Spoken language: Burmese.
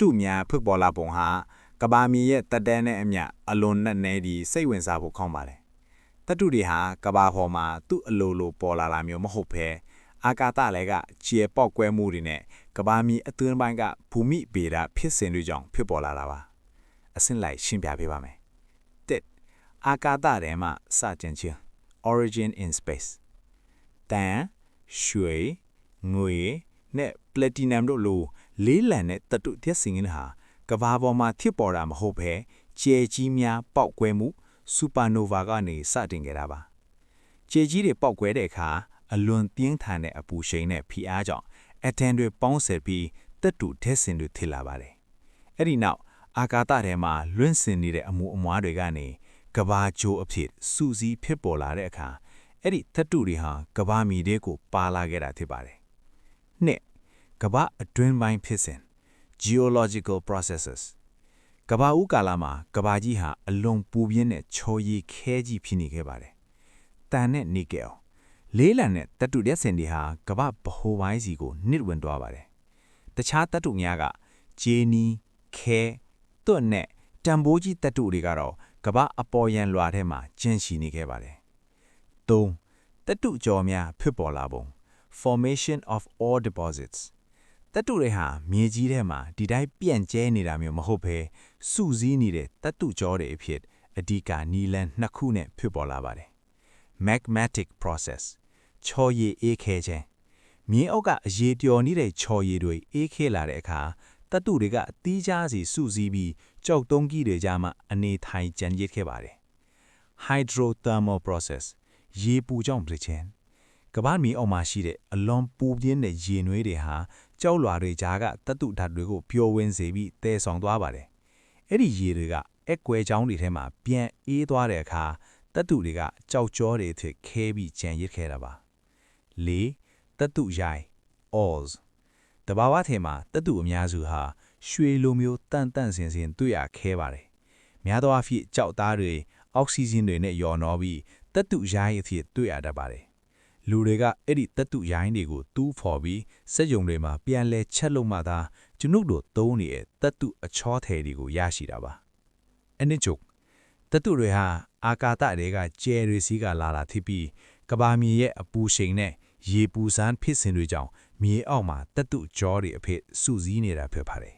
တုများဖုတ်ပေါ်လာပုံဟာကဘာမီရဲ့တက်တဲနဲ့အမျှအလွန်နဲ့နေဒီစိတ်ဝင်စားဖို့ခေါင်းပါတယ်တတုတွေဟာကဘာပေါ်မှာသူ့အလိုလိုပေါ်လာတာမျိုးမဟုတ်ဘဲအာကာသလည်းကကျေပေါက်ကွဲမှုတွေနဲ့ကဘာမီအတွင်းပိုင်းကဘူမိဗေဒဖြစ်စဉ်တွေကြောင့်ဖြစ်ပေါ်လာတာပါအဆင့်လိုက်ရှင်းပြပေးပါမယ်တစ်အာကာသထဲမှာစတင်ခြင်း origin in space တန်ရွှေငွေနဲ့ပလက်တီနမ်တို့လိုလေးလံတဲ့တတုသက်စင်ဟာကဘာပေါ်မှာဖြစ်ပေါ်တာမဟုတ်ဘဲကျဲကြီးများပေါက်ကွဲမှုစူပါနိုဗာကနေစတင်ခဲ့တာပါကျဲကြီးတွေပေါက်ကွဲတဲ့အခါအလွန်ပြင်းထန်တဲ့အပူရှိန်နဲ့ဖိအားကြောင့်အထင်တွေပေါင်းဆက်ပြီးတတုသက်စင်တွေထစ်လာပါတယ်အဲ့ဒီနောက်အာကာသထဲမှာလွင့်စင်နေတဲ့အမှုအမွားတွေကနေကဘာဂျိုးအဖြစ်စူးစီးဖြစ်ပေါ်လာတဲ့အခါအဲ့ဒီတတုတွေဟာကဘာမီတွေကိုပါလာခဲ့တာဖြစ်ပါတယ်နှစ်ကဘာအတွင်းပိုင်းဖြစ်စဉ် geological processes ကဘာဦးကာလမှာကဘာကြီးဟာအလွန်ပူပြင်းတဲ့ချော်ရည်ခဲကြီးဖြစ်နေခဲ့ပါတယ်တန်နဲ့နီကယ်လေးလံတဲ့တတုရက်စင်တွေဟာကဘာဗဟိုပိုင်းစီကိုနစ်ဝင်သွားပါတယ်တခြားတတုများကဂျေနီခဲတွတ်နဲ့တံပိုးကြီးတတုတွေကတော့ကဘာအပေါ်ယံလွာထဲမှာကျင်းရှိနေခဲ့ပါတယ်၃တတုကြောများဖြစ်ပေါ်လာပုံ formation of ore deposits တတုတွေဟာမြေကြီးထဲမှာဒီတိုင်းပြန့်ကျဲနေတာမျိုးမဟုတ်ဘဲစုစည်းနေတဲ့တတုကြောတွေအဖြစ်အဓိကနီလန်နှစ်ခုနဲ့ဖြစ်ပေါ်လာပါတယ် magmatic process ချော်ရည်အေးခဲခြင်းမြေအောက်ကအရေပျော်နေတဲ့ချော်ရည်တွေအေးခဲလာတဲ့အခါတတုတွေကအသီးခြားစီစုစည်းပြီးကြောက်တုံးကြီးတွေကြားမှာအနေထိုင်ကျန်ရစ်ခဲ့ပါတယ် hydrothermal process ရေပူကြောင့်ဖြစ်ခြင်းကဘာမီအောက်မှာရှိတဲ့အလွန်ပူပြင်းတဲ့ရေနွေးတွေဟာကြောက်လွာတွေကြားကတတုဓာတ်တွေကိုပျော်ဝင်စေပြီးတည်ဆောင်သွားပါတယ်အဲ့ဒီရေတွေကအက်ကွဲချောင်းတွေထဲမှာပြန်အေးသွားတဲ့အခါတတုတွေကကြောက်ကြောတွေအဖြစ်ခဲပြီးကျန်ရစ်ခဲ့တာပါ၄တတုရိုင် ores တဘာဝထဲမှာတတုအများစုဟာရွှေလိုမျိုးတန့်တန့်စင်စင်တွေ့ရခဲပါတယ်များသောအားဖြင့်ကြောက်သားတွေအောက်ဆီဂျင်တွေနဲ့ယော်နှောပြီးတတုရိုင်းအဖြစ်တွေ့ရတတ်ပါတယ်လူတွေကအဲ့ဒီတတုရိုင်းတွေကိုတူးဖော်ပြီးစက်ယုံတွေမှာပြန်လဲချက်လို့မှသာကျွန်ုပ်တို့သုံးနေတဲ့တတုအချောထည်တွေကိုရရှိတာပါအနည်းချုပ်တတုတွေဟာအာကာသတွေကကျဲတွေစီးကလာတာဖြစ်ပြီးကဘာမြေရဲ့အပူရှိန်နဲ့ရေပူစမ်းဖြစ်စဉ်တွေကြောင့်မြေအောက်မှာတတုကြောတွေအဖြစ်စုစည်းနေတာဖြစ်ပါတယ်